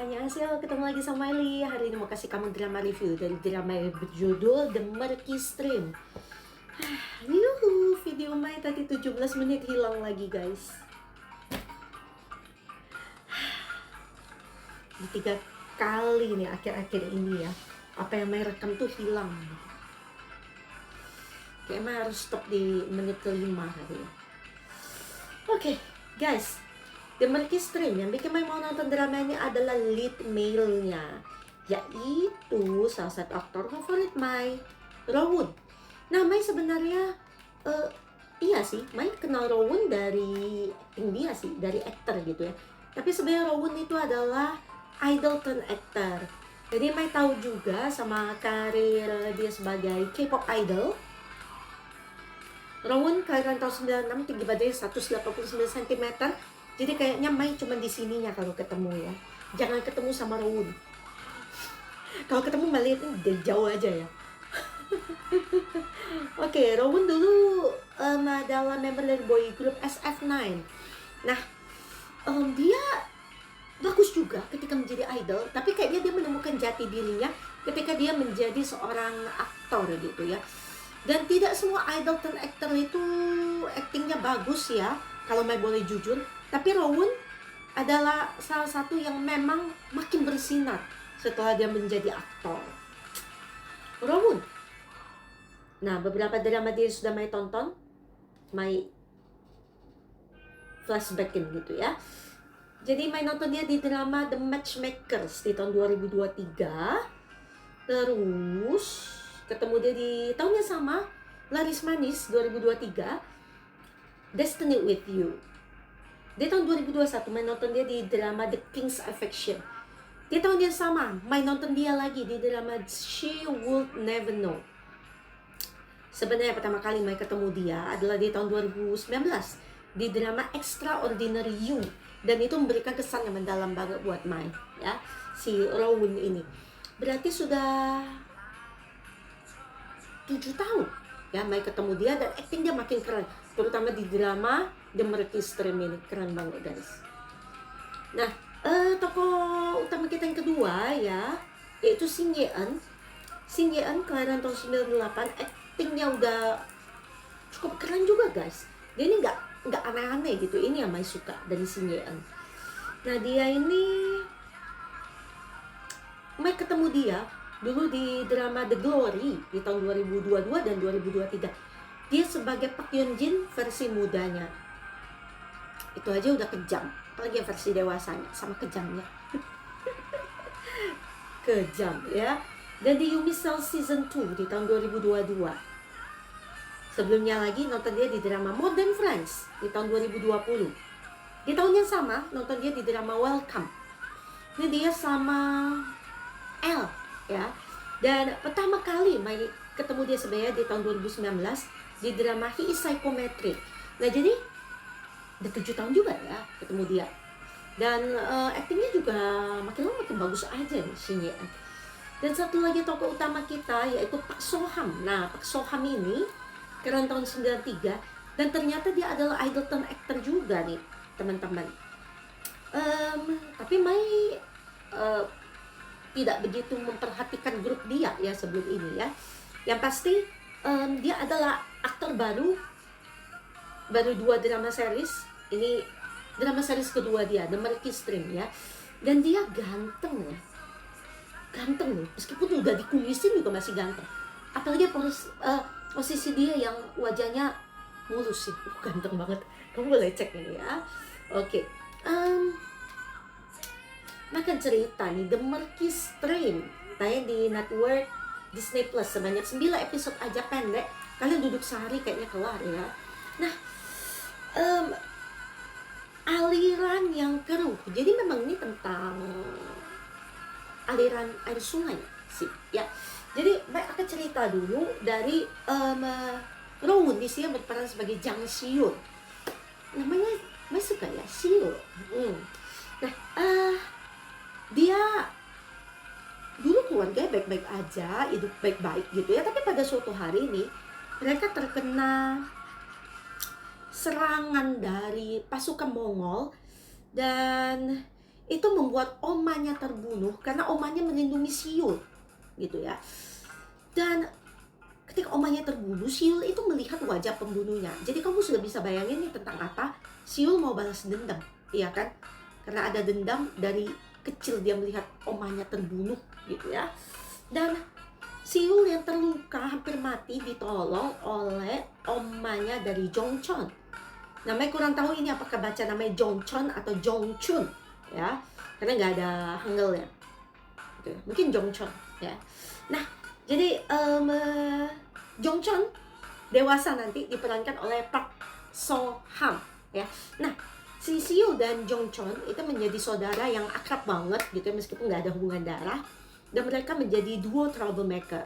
Annyeonghaseyo, ketemu lagi sama Miley. Hari ini mau kasih kamu drama review dari drama yang berjudul The Murky Stream. Yuhu, video main tadi 17 menit hilang lagi guys. Di 3 kali nih akhir-akhir ini ya, apa yang main rekam tuh hilang. Kayaknya harus stop di menit ke-5 hari ya. Oke, guys, The Murky Stream yang bikin Mai mau nonton drama ini adalah lead male-nya, yaitu salah satu aktor favorit Mai, Rowoon. Nah, Mai sebenarnya iya sih, Mai kenal Rowoon dari acting dia sih, dari aktor gitu ya. Tapi sebenarnya Rowoon itu adalah idol turn actor. Jadi Mai tahu juga sama karir dia sebagai K-pop idol. Rowoon kelahiran tahun 96, tinggi badannya 189 cm. Jadi kayaknya Mai cuma di sininya kalau ketemu ya. Jangan ketemu sama Rowoon. Kalau ketemu melihat dari jauh aja ya. Oke, Rowoon dulu adalah member dari boy group SF9. Nah, dia bagus juga ketika menjadi idol, tapi kayaknya dia menemukan jati dirinya ketika dia menjadi seorang aktor gitu ya. Dan tidak semua idol dan aktor itu aktingnya bagus ya, kalau Mai boleh jujur. Tapi Rowoon adalah salah satu yang memang makin bersinar setelah dia menjadi aktor. Rowoon. Nah, beberapa drama dia sudah Mai tonton, Mai flashbackin gitu ya. Jadi Mai nonton dia di drama The Matchmakers di tahun 2023. Terus ketemu dia di tahun yang sama, Laris Manis 2023, Destiny with You. Di tahun 2021, Mai nonton dia di drama The King's Affection. Di tahun yang sama, Mai nonton dia lagi di drama She Would Never Know. Sebenarnya pertama kali Mai ketemu dia adalah di tahun 2019 di drama Extraordinary You. Dan itu memberikan kesan yang mendalam banget buat Mai ya, si Rowoon ini. Berarti sudah 7 tahun ya Mai ketemu dia, dan acting dia makin keren, terutama di drama The Murky Stream ini keren banget guys. Nah, tokoh utama kita yang kedua ya, yaitu Shin Ye-eun. Shin Ye-eun kelahiran tahun 98, actingnya udah cukup keren juga guys. Dia ini nggak aneh-aneh gitu, ini yang Mai suka dari Shin Ye-eun. Nah, dia ini Mai ketemu dia dulu di drama The Glory di tahun 2022 dan 2023. Dia sebagai Park Yeon Jin versi mudanya. Itu aja udah kejam, apalagi yang versi dewasanya, sama kejamnya. Kejam ya. Dan di Yumi Cell Season 2 di tahun 2022. Sebelumnya lagi nonton dia di drama Modern Friends di tahun 2020. Di tahun yang sama nonton dia di drama Welcome. Ini dia sama L ya. Dan pertama kali Mai ketemu dia sebenarnya di tahun 2019 di drama He is Psychometric. Nah, jadi udah 7 tahun juga ya ketemu dia. Dan aktingnya juga makin lama makin bagus aja nih Shin Ye-eun. Dan satu lagi tokoh utama kita yaitu Park So Ham. Nah, Park So Ham ini keren tahun 93, dan ternyata dia adalah idol turn actor juga nih teman-teman. Tapi Mai tidak begitu memperhatikan grup dia ya sebelum ini ya. Yang pasti dia adalah aktor baru 2 drama series. Ini drama series kedua dia, The Murky Stream ya. Dan dia ganteng ya, ganteng loh, meskipun udah dikulisin juga masih ganteng. Apalagi posisi dia yang wajahnya mulus sih, ganteng banget. Kamu boleh cek ini ya. Oke. Makan cerita nih, The Murky Stream tayang di network Disney Plus, sebanyak 9 episode aja, pendek. Kalian duduk sehari kayaknya kelar ya. Nah, aliran yang keruh. Jadi memang ini tentang aliran air sungai sih ya. Jadi Mai akan cerita dulu dari Rowoon di sini berperan sebagai Jang Siun. Namanya Mai suka ya, Siun. Nah, dia dulu keluarganya baik-baik aja, hidup baik-baik gitu ya. Tapi pada suatu hari ini mereka terkena serangan dari pasukan Mongol, dan itu membuat omanya terbunuh karena omanya melindungi Siul gitu ya. Dan ketika omanya terbunuh, Siul itu melihat wajah pembunuhnya. Jadi kamu sudah bisa bayangin nih tentang apa Siul mau balas dendam, iya kan? Karena ada dendam dari kecil dia melihat omanya terbunuh gitu ya. Dan Siul yang terluka hampir mati ditolong oleh omanya dari Jongchon. Namanya kurang tahu ini apakah baca namanya Jongchon atau Jongchun ya, karena nggak ada hangul ya. Gitu. Mungkin Jongchon ya. Nah, jadi Jongchon dewasa nanti diperankan oleh Park So Ham ya. Nah, si Siul dan Jongchon itu menjadi saudara yang akrab banget gitu ya, meskipun nggak ada hubungan darah. Dan mereka menjadi duo troublemaker.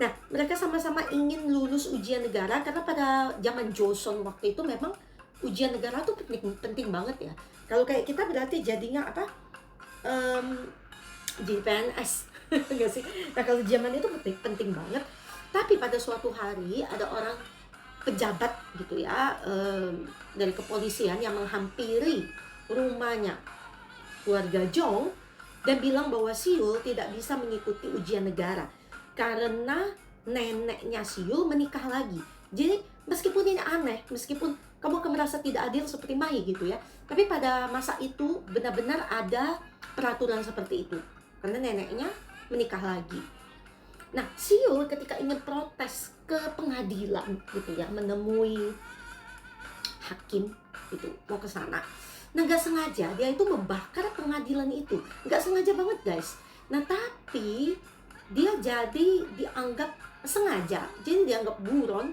Nah, mereka sama-sama ingin lulus ujian negara karena pada zaman Joseon waktu itu memang ujian negara tuh penting banget ya. Kalau kayak kita berarti jadinya apa? Jadi PNS, enggak sih? Nah, kalau zaman itu penting banget. Tapi pada suatu hari ada orang pejabat gitu ya, dari kepolisian yang menghampiri rumahnya keluarga Jong dan bilang bahwa Siul tidak bisa mengikuti ujian negara karena neneknya Siul menikah lagi. Jadi meskipun ini aneh, meskipun kamu akan merasa tidak adil seperti Mai gitu ya, tapi pada masa itu benar-benar ada peraturan seperti itu karena neneknya menikah lagi. Nah, Siul ketika ingin protes ke pengadilan gitu ya, menemui hakim gitu, mau ke sana. Nah, gak sengaja dia itu membakar pengadilan itu. Gak sengaja banget guys. Nah, tapi dia jadi dianggap sengaja. Jadi dianggap buron.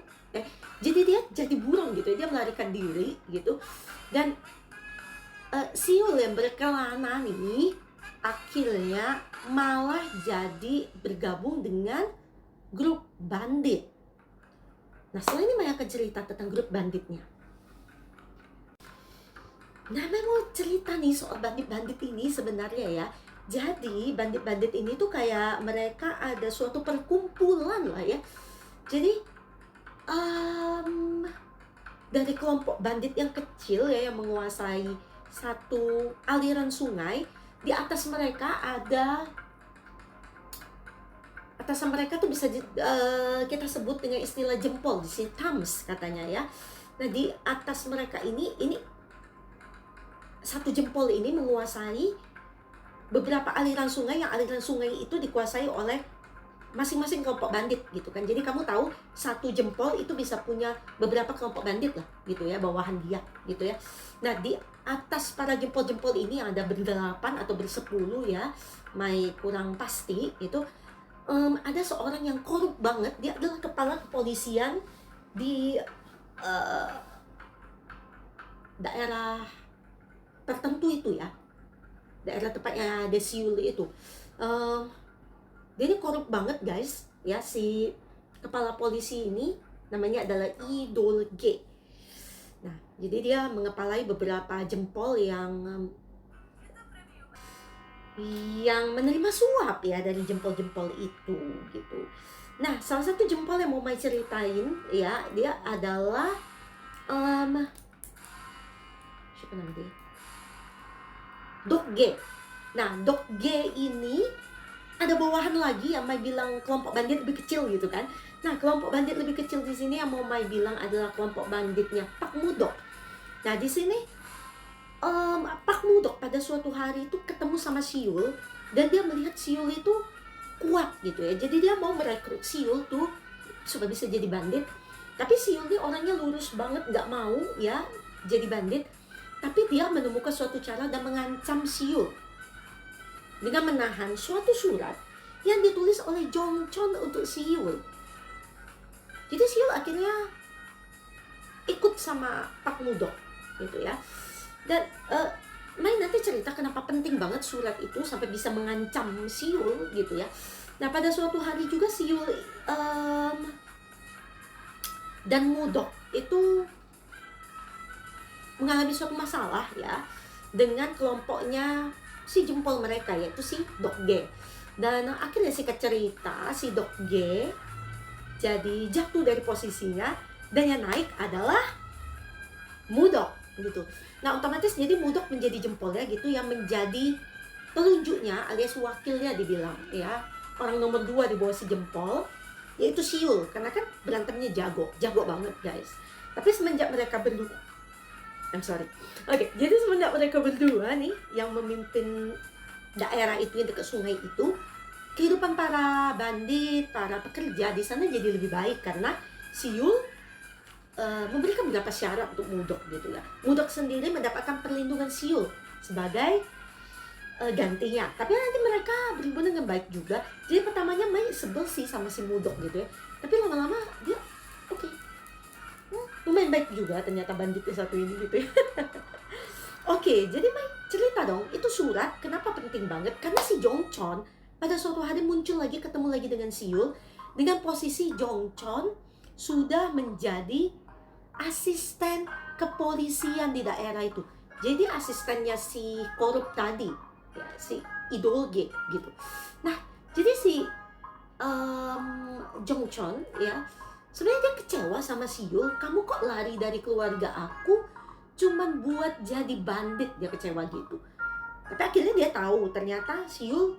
Jadi dia jadi buron gitu. Dia melarikan diri gitu. Dan Siul yang berkelana nih akhirnya malah jadi bergabung dengan grup bandit. Nah, setelah ini Maya akan cerita tentang grup banditnya. Nah, memang mau cerita nih soal bandit-bandit ini sebenarnya ya. Jadi bandit-bandit ini tuh kayak mereka ada suatu perkumpulan lah ya. Jadi dari kelompok bandit yang kecil ya yang menguasai satu aliran sungai. Di atas mereka ada, atasan mereka tuh bisa kita sebut dengan istilah jempol, si thumbs katanya ya. Nah, di atas mereka ini satu jempol ini menguasai beberapa aliran sungai, yang aliran sungai itu dikuasai oleh masing-masing kelompok bandit gitu kan. Jadi kamu tahu satu jempol itu bisa punya beberapa kelompok bandit lah gitu ya, bawahan dia gitu ya. Nah, di atas para jempol-jempol ini yang ada berdelapan atau bersepuluh ya, Mai kurang pasti itu, ada seorang yang korup banget. Dia adalah kepala kepolisian di daerah tertentu itu ya, daerah tepatnya ada Siul itu. Dia ini korup banget guys ya. Si kepala polisi ini namanya adalah Lee Dol-ge. Nah, jadi dia mengepalai beberapa jempol yang menerima suap ya dari jempol-jempol itu gitu. Nah, salah satu jempol yang mau Mai ceritain ya, dia adalah siapa namanya dia? Dok-ge. Nah, Dok-ge ini ada bawahan lagi yang Mai bilang kelompok bandit lebih kecil gitu kan. Nah, kelompok bandit lebih kecil di sini yang mau Mai bilang adalah kelompok banditnya Pak Mudok. Nah, di sini Pak Mudok pada suatu hari itu ketemu sama Siul dan dia melihat Siul itu kuat gitu ya. Jadi dia mau merekrut Siul tuh supaya bisa jadi bandit. Tapi Siul ini orangnya lurus banget, nggak mau ya jadi bandit. Tapi dia menemukan suatu cara dan mengancam Siul dengan menahan suatu surat yang ditulis oleh Jongchon untuk Siul. Jadi Siul akhirnya ikut sama Pak Mudok gitu ya. Dan Mai nanti cerita kenapa penting banget surat itu sampai bisa mengancam Siul gitu ya. Nah, pada suatu hari juga Siul dan Mudok itu mengalami suatu masalah ya dengan kelompoknya si jempol mereka, yaitu si Dok-ge. Dan akhirnya singkat cerita si Dok-ge jadi jatuh dari posisinya dan yang naik adalah Mudok gitu. Nah otomatis jadi Mudok menjadi jempolnya gitu, yang menjadi telunjuknya alias wakilnya dibilang ya, orang nomor 2 di bawah si jempol, yaitu Siul, karena kan berantemnya jago banget guys. Tapi semenjak mereka berdua, jadi semenjak mereka berdua nih yang memimpin daerah itu yang dekat sungai itu, kehidupan para bandit, para pekerja di sana jadi lebih baik karena Siul memberikan beberapa syarat untuk Mudok gitu ya. Mudok sendiri mendapatkan perlindungan Siul sebagai gantinya. Tapi nanti mereka berhubungan dengan baik juga. Jadi pertamanya Mai sebel sih sama si Mudok gitu ya. Tapi lama-lama dia oke. Lumayan baik juga ternyata banditnya satu ini gitu ya. Oke, jadi Mai cerita dong, itu surat kenapa penting banget? Karena si Jongchon pada suatu hari muncul lagi, ketemu lagi dengan Siul, dengan posisi Jongchon sudah menjadi asisten kepolisian di daerah itu. Jadi asistennya si korup tadi, ya, si Idolge gitu. Nah, jadi si Jongchon ya, sebenarnya dia kecewa sama Siul. Kamu kok lari dari keluarga aku cuman buat jadi bandit, dia kecewa gitu. Tapi akhirnya dia tahu ternyata Siul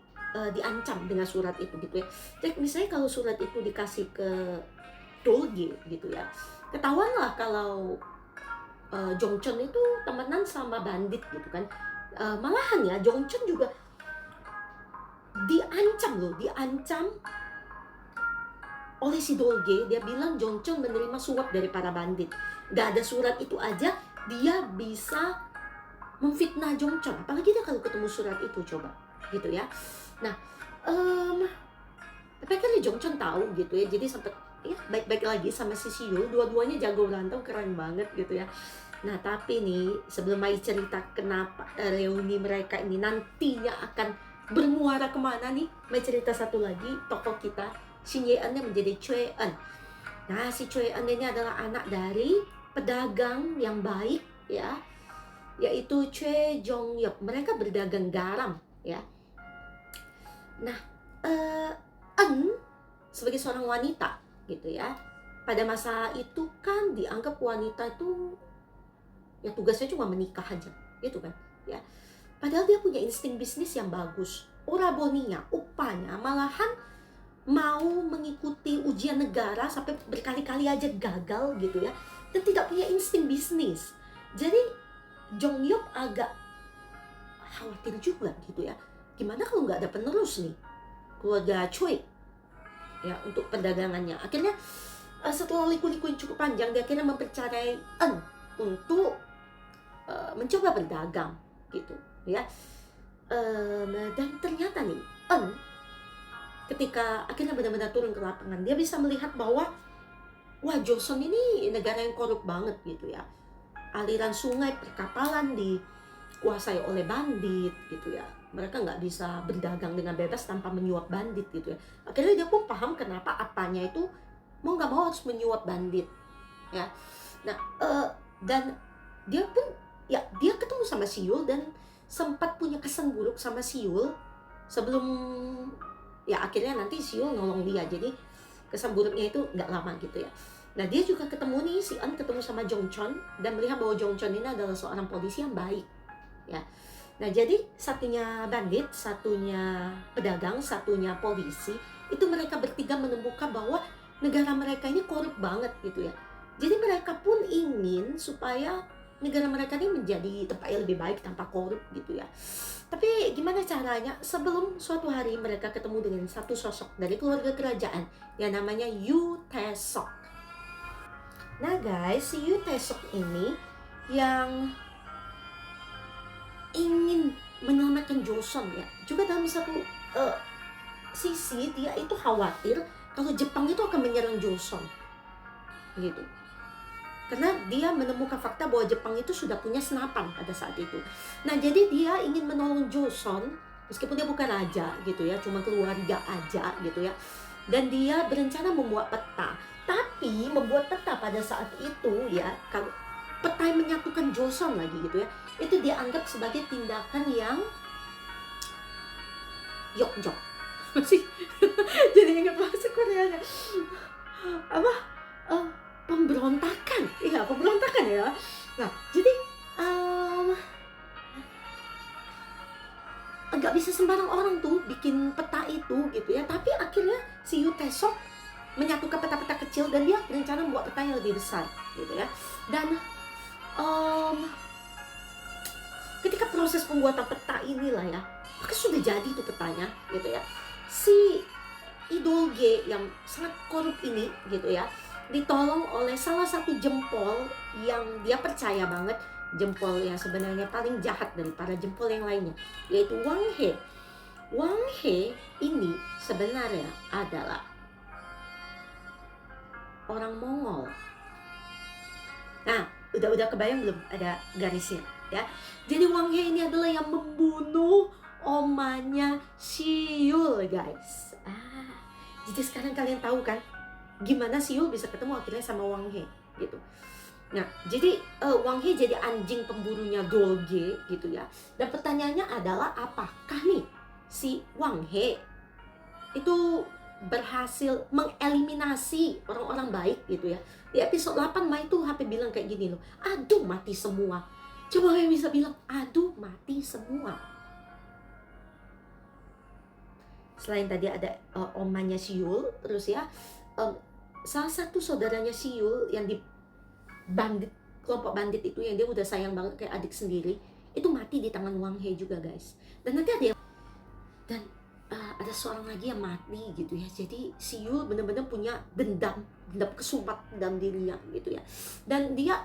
diancam dengan surat itu gitu ya. Jadi misalnya kalau surat itu dikasih ke Dolge gitu ya, ketahuan lah kalau Jongchon itu temenan sama bandit gitu kan. Malahan ya Jongchon juga diancam oleh si Dolge. Dia bilang Jongchon menerima suap dari para bandit. Gak ada surat itu aja dia bisa memfitnah Jongchon. Apalagi dia kalau ketemu surat itu, coba gitu ya. Nah, tapi akhirnya Jongchon tahu gitu ya. Jadi sempet ya baik-baik lagi sama si Siul. Dua-duanya jago berantem, keren banget gitu ya. Nah tapi nih sebelum Mai cerita kenapa reuni mereka ini nantinya akan bermuara kemana nih, Mai cerita satu lagi tokoh kita, Shin Ye-eun menjadi Choi Eun. Nah si Choi Eun ini adalah anak dari pedagang yang baik ya, yaitu Choi Jong-yeop. Mereka berdagang garam ya. Nah Eun sebagai seorang wanita gitu ya, pada masa itu kan dianggap wanita itu ya tugasnya cuma menikah aja gitu kan ya. Padahal dia punya insting bisnis yang bagus. Oraboninya, upahnya malahan mau mengikuti ujian negara sampai berkali-kali aja gagal gitu ya, dan tidak punya insting bisnis. Jadi Jong-yeop agak khawatir juga gitu ya, gimana kalau nggak ada penerus nih keluarga Choi ya untuk perdagangannya. Akhirnya setelah liku-liku yang cukup panjang, dia akhirnya mempercayai Eun untuk mencoba berdagang gitu ya. Dan ternyata nih Eun ketika akhirnya benar-benar turun ke lapangan, dia bisa melihat bahwa wah Joseon ini negara yang korup banget gitu ya. Aliran sungai, perkapalan dikuasai oleh bandit gitu ya. Mereka nggak bisa berdagang dengan bebas tanpa menyuap bandit gitu ya. Akhirnya dia pun paham kenapa apanya itu mau nggak mau harus menyuap bandit ya. Nah dan dia pun ya dia ketemu sama Siul dan sempat punya kesan buruk sama Siul sebelum ya akhirnya nanti Siul nolong dia. Jadi kesan buruknya itu nggak lama gitu ya. Nah dia juga ketemu nih, si Eun ketemu sama Jongchon dan melihat bahwa Jongchon ini adalah seorang polisi yang baik ya. Nah jadi satunya bandit, satunya pedagang, satunya polisi, itu mereka bertiga menemukan bahwa negara mereka ini korup banget gitu ya. Jadi mereka pun ingin supaya negara mereka ini menjadi tempat yang lebih baik tanpa korup gitu ya. Tapi gimana caranya? Sebelum suatu hari mereka ketemu dengan satu sosok dari keluarga kerajaan yang namanya Yu Tae-sok. Nah guys, si Yu Tae-sok ini yang ingin menyelamatkan Joseon ya. Juga dalam satu sisi dia itu khawatir kalau Jepang itu akan menyerang Joseon gitu. Karena dia menemukan fakta bahwa Jepang itu sudah punya senapan pada saat itu. Nah jadi dia ingin menolong Joseon meskipun dia bukan raja gitu ya, cuma keluarga aja gitu ya. Dan dia berencana membuat peta. Tapi membuat peta pada saat itu ya, kalau peta yang menyatukan Joseon lagi gitu ya, itu dianggap sebagai tindakan yang yokjok. Masih jadi ingat bahasa Koreanya apa pemberontakan ya. Nah jadi nggak bisa sembarang orang tuh bikin peta itu gitu ya. Tapi akhirnya si Yu Tae-sok menyatukan peta-peta kecil dan dia berencana membuat peta yang lebih besar gitu ya. Dan ketika proses pembuatan peta inilah ya, maka sudah jadi tuh petanya gitu ya. Si Idol G yang sangat korup ini gitu ya, ditolong oleh salah satu jempol yang dia percaya banget, jempol yang sebenarnya paling jahat dari para jempol yang lainnya, yaitu Wang He. Wang He ini sebenarnya adalah orang Mongol. Nah, udah kebayang belum ada garisnya ya? Jadi Wang He ini adalah yang membunuh omanya Siul, guys. Jadi sekarang kalian tahu kan gimana Siul bisa ketemu akhirnya sama Wang He gitu. Nah, jadi Wang He jadi anjing pemburunya Dolge gitu ya. Dan pertanyaannya adalah apakah nih si Wang He itu berhasil mengeliminasi orang-orang baik gitu ya. Di episode 8 Mai tuh HP bilang kayak gini loh, aduh mati semua. Coba yang bisa bilang, aduh mati semua. Selain tadi ada omanya Siul, terus ya salah satu saudaranya Siul yang di bandit, kelompok bandit itu yang dia udah sayang banget kayak adik sendiri, itu mati di tangan Wang He juga, guys. Dan nanti ada ada seorang lagi yang mati gitu ya. Jadi Siul benar-benar punya dendam kesumat dalam dirinya gitu ya. Dan dia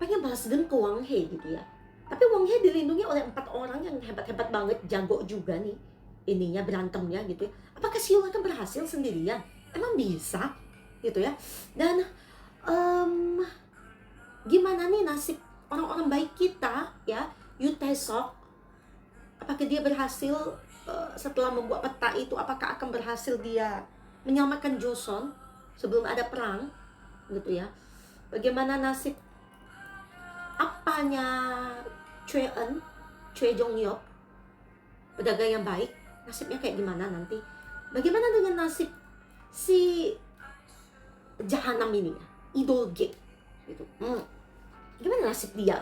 pengen balas dendam ke Wang He gitu ya. Tapi Wang He dilindungi oleh 4 orang yang hebat-hebat banget, jago juga nih ininya berantemnya gitu ya. Apakah Siul akan berhasil sendirian? Emang bisa gitu ya. Dan gimana nih nasib orang-orang baik kita ya, Yu Tae-sok? Apakah dia berhasil setelah membuat peta itu, apakah akan berhasil dia menyelamatkan Joseon sebelum ada perang gitu ya? Bagaimana nasib apanya Choi Jong-yeop, pedagang yang baik, nasibnya kayak gimana nanti? Bagaimana dengan nasib si Jahanam ini ya, Idol G gitu? Gimana nasib dia?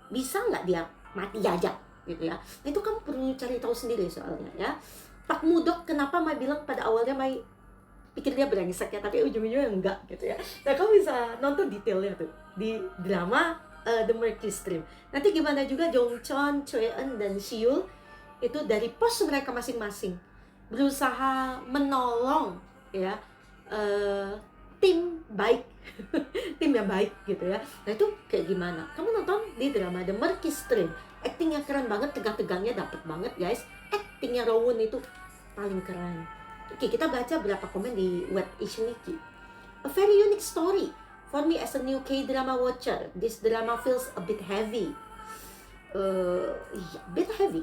Bisa nggak dia mati aja gitu ya? Nah, itu kamu perlu cari tahu sendiri soalnya ya. Pak Mudok kenapa Mai bilang pada awalnya Mai pikir dia brengsek ya, tapi ujung-ujungnya enggak gitu ya. Nah, kamu bisa nonton detailnya tuh di drama The Murky Stream. Nanti gimana juga Jongchon, Choi-eun, dan Siul itu dari pos mereka masing-masing berusaha menolong ya tim baik tim yang baik gitu ya. Nah, itu kayak gimana? Kamu nonton di drama The Murky Stream. Actingnya keren banget, tegang-tegangnya dapet banget, guys. Actingnya Rowoon itu paling keren. Oke, kita baca berapa komen di web Asian Wiki. A very unique story. For me as a new K-drama watcher, this drama feels a bit heavy. Bit heavy.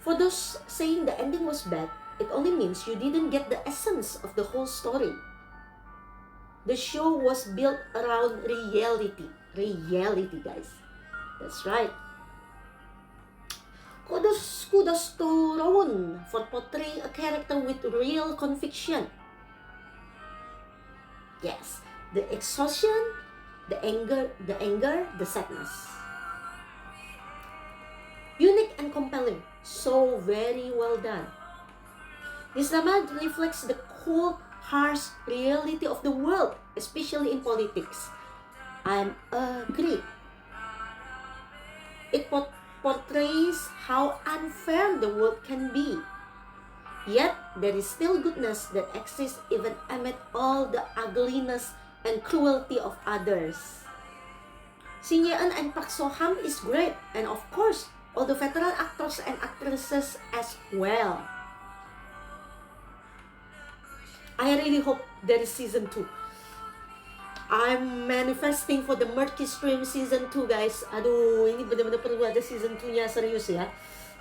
For those saying the ending was bad, it only means you didn't get the essence of the whole story. The show was built around reality. Reality, guys. That's right. Kudos to Rowoon for portraying a character with real conviction. Yes, the exhaustion, the anger, the sadness. Unique and compelling. So very well done. This drama reflects the cold, harsh reality of the world, especially in politics. I agree. It portrays how unfair the world can be. Yet, there is still goodness that exists even amid all the ugliness and cruelty of others. Shin Ye-eun and Park So-ham is great, and of course, all the veteran actors and actresses as well. I really hope there is season 2. I'm manifesting for the Murky Stream season 2, guys. Aduh, ini benar-benar perlu ada season 2-nya, serius ya.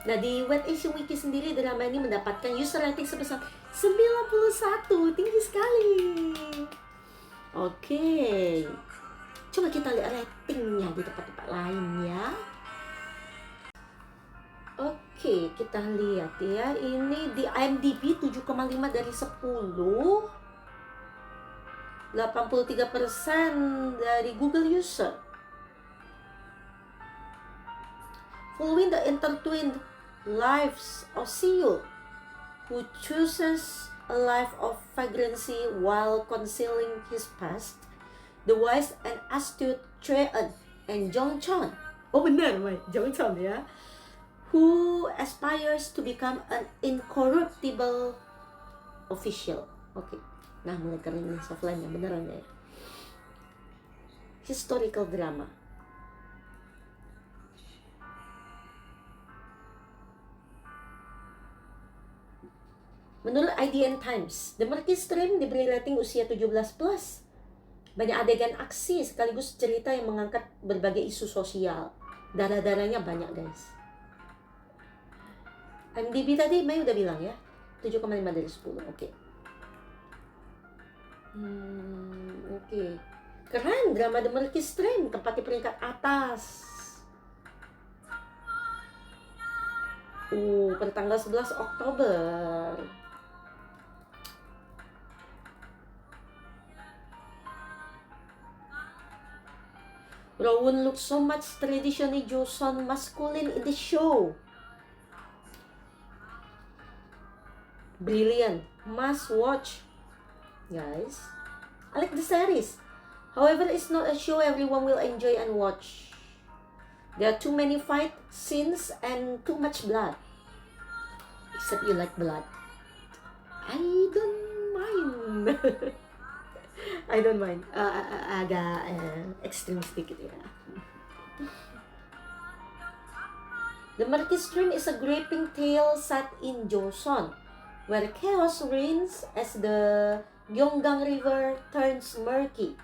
Nah, di Web Asian Wiki sendiri drama ini mendapatkan user rating sebesar 91, tinggi sekali. Oke. Coba kita lihat ratingnya di tempat-tempat lain ya. Oke, kita lihat ya. Ini di IMDb 7,5 dari 10. 83% dari Google user. following the intertwined lives of Seul, who chooses a life of vagrancy while concealing his past, the wise and astute Choi-eun and Jong Chon. Oh benar, Jong Chon ya. Who aspires to become an incorruptible official. Oke. Nah, mulai keren nih softline-nya beneran ya. Historical drama. Menurut IDN Times, The Murky Stream diberi rating usia 17+. Banyak adegan aksi sekaligus cerita yang mengangkat berbagai isu sosial. Darah-darahnya banyak, guys. IMDb tadi Mai udah bilang ya, 7,5 dari 10. Oke. Oke. Keren, drama The Murky Stream tempat di peringkat atas. Pada tanggal 11 Oktober. Rowoon looks so much traditionally Joseon masculine in the show. Brilliant, must watch, guys. I like the series. However, it's not a show everyone will enjoy and watch. There are too many fight scenes and too much blood. Except you like blood. I don't mind. I don't mind. Agak extreme sedikit ya. The Murky Stream is a gripping tale set in Joseon, where chaos reigns as the Gyeonggang River turns murky.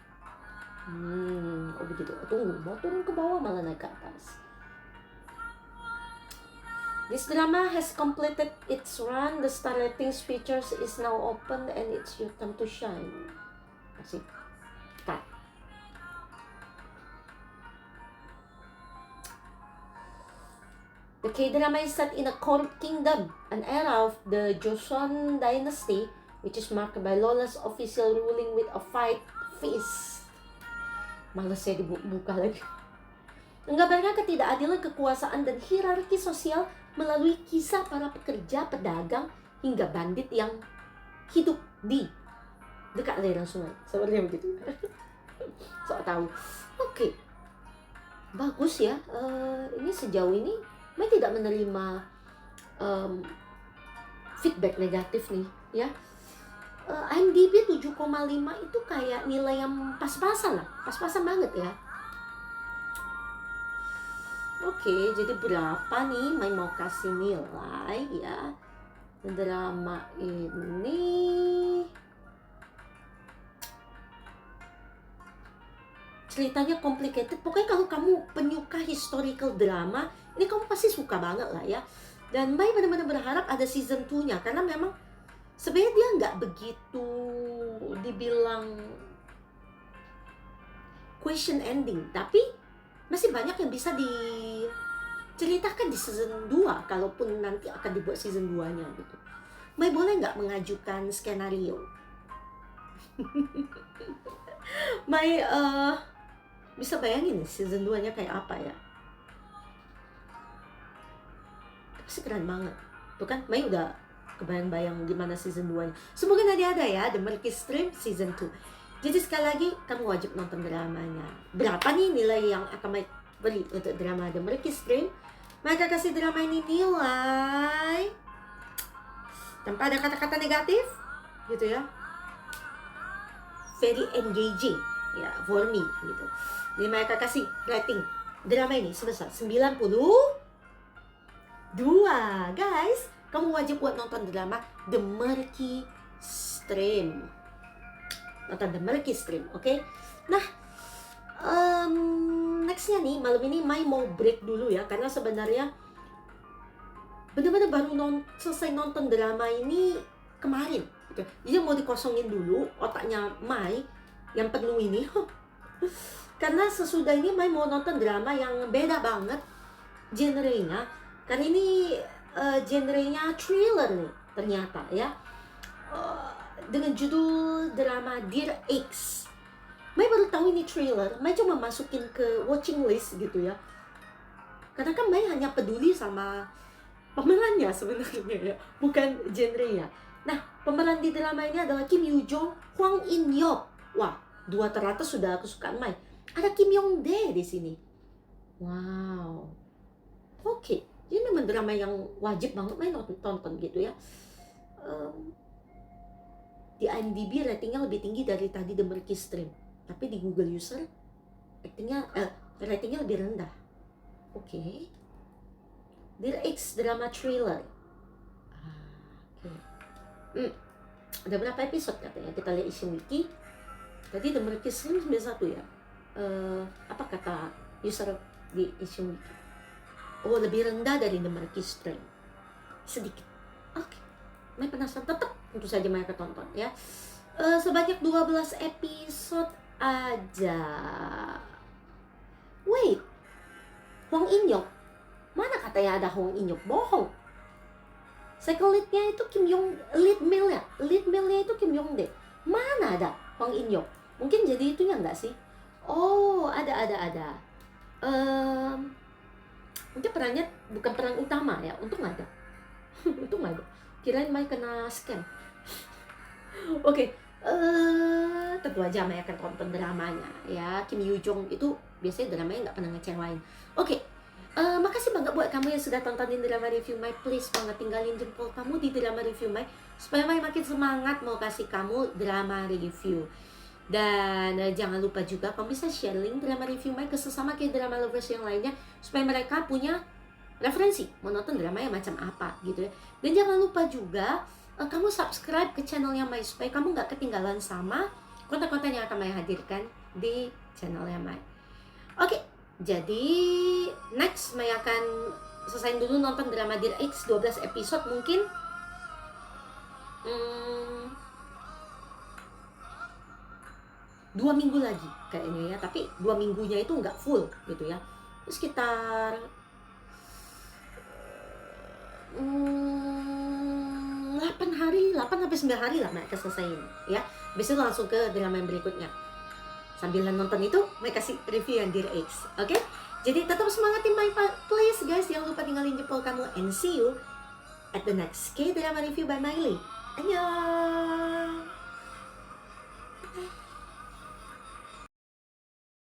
Oh begitu. Tunggu, mau turun ke bawah malah naik ke atas. This drama has completed its run. The star ratings features is now open and it's your time to shine. Asik. Cut. The K-drama is set in a court kingdom, an era of the Joseon dynasty, which is marked by lawless official ruling with a fight fist. Malas saya dibuka lagi. Menggambarkan ketidakadilan kekuasaan dan hierarki sosial melalui kisah para pekerja, pedagang, hingga bandit yang hidup di dekat aliran sungai. Sepertinya begitu. So tahu. Oke. Bagus ya. Ini sejauh ini Mai tidak menerima feedback negatif nih, ya. IMDb 7,5 itu kayak nilai yang pas-pasan lah, pas-pasan banget ya. Oke, jadi berapa nih Mai mau kasih nilai ya drama ini? Ceritanya complicated. Pokoknya kalau kamu penyuka historical drama, ini kamu pasti suka banget lah ya. Dan Mai benar-benar berharap ada season 2-nya, karena memang sebenarnya dia nggak begitu dibilang question ending, tapi masih banyak yang bisa diceritakan di season 2 kalaupun nanti akan dibuat season 2-nya gitu. Mai boleh nggak mengajukan skenario? Mai bisa bayangin nih season 2-nya kayak apa ya? Pasti keren banget. Tuh kan, Mai udah kebayang-bayang gimana season 2-nya. Semoga nanti ada ya, The Murky Stream season 2. Jadi sekali lagi, kamu wajib nonton dramanya. Berapa nih nilai yang akan Mai beri untuk drama The Murky Stream? Mai akan kasih drama ini nilai tanpa ada kata-kata negatif, gitu ya. Very engaging, ya, for me, gitu. Jadi Mai akan kasih rating drama ini sebesar 92. Guys, kamu wajib buat nonton drama The Murky Stream. Nonton The Murky Stream, oke? Nah, nextnya nih, malam ini Mai mau break dulu ya, karena sebenarnya benar-benar baru selesai nonton drama ini kemarin. Gitu. Jadi mau dikosongin dulu otaknya Mai yang penuh ini. Karena sesudah ini Mai mau nonton drama yang beda banget genre-nya. Karena ini genre-nya thriller nih ternyata ya. Dengan judul drama Dear X. Mai baru tahu ini thriller. Mai cuma masukin ke watching list gitu ya. Karena kan Mai hanya peduli sama pemerannya sebenarnya ya, bukan genrenya. Nah, pemeran di drama ini adalah Kim Yoo Jong, Hwang In Yeop. Wah, dua teratas sudah kesukaan Mai. Ada Kim Yong Dae di sini. Wow. Oke, ini memang drama yang wajib banget Mai tonton gitu ya. Di IMDb ratingnya lebih tinggi dari tadi The Mercy Stream, tapi di Google user ratingnya lebih rendah. Oke. Dear X drama thriller. Oke. Ada berapa episode katanya? Kita lihat isi wiki. Tadi The Mercy Stream 91 ya. Apa kata user di isi wiki? Oh, lebih rendah dari The Mercy Stream. Sedikit. Oke. Mai penasaran, tetap tentu saja Mai akan tonton ya. Sebanyak 12 episode aja. Wait, Hwang In Yeop, mana katanya ada Hwang In Yeop? Bohong. Second lead-nya itu lead male-nya itu Kim Yong Dae. Mana ada Hwang In Yeop? Mungkin jadi itunya enggak sih? Oh, ada. Mungkin perannya bukan peran utama ya, untung ada. Untung ada. Kirain Mai kena scam. Oke, tentu aja Mai akan tonton dramanya ya. Kim Yoo Jong itu biasanya dramanya nggak pernah ngecewain. Oke, makasih banget buat kamu yang sudah tontonin drama review Mai. Please banget tinggalin jempol kamu di drama review Mai supaya Mai makin semangat mau kasih kamu drama review. Dan jangan lupa juga kamu bisa share link drama review Mai ke sesama K-drama lovers yang lainnya supaya mereka punya referensi mau nonton drama yang macam apa gitu ya. Dan jangan lupa juga kamu subscribe ke channelnya Mai supaya kamu nggak ketinggalan sama konten-konten yang akan Mai hadirkan di channelnya Mai. Oke, jadi next Mai akan selesai dulu nonton drama Dear X 12 episode mungkin 2 minggu lagi kayaknya ya, tapi 2 minggunya itu nggak full gitu ya. Terus sekitar 8 sampai 9 hari lah mereka selesaiin ya. Besok langsung ke drama yang berikutnya. Sambil nonton itu mereka kasih review yang Dear X. Oke? Jadi tetap semangatin Mai please guys. Jangan lupa tinggalin jempol kamu and see you at the next K-drama review by Miley. Annyeong.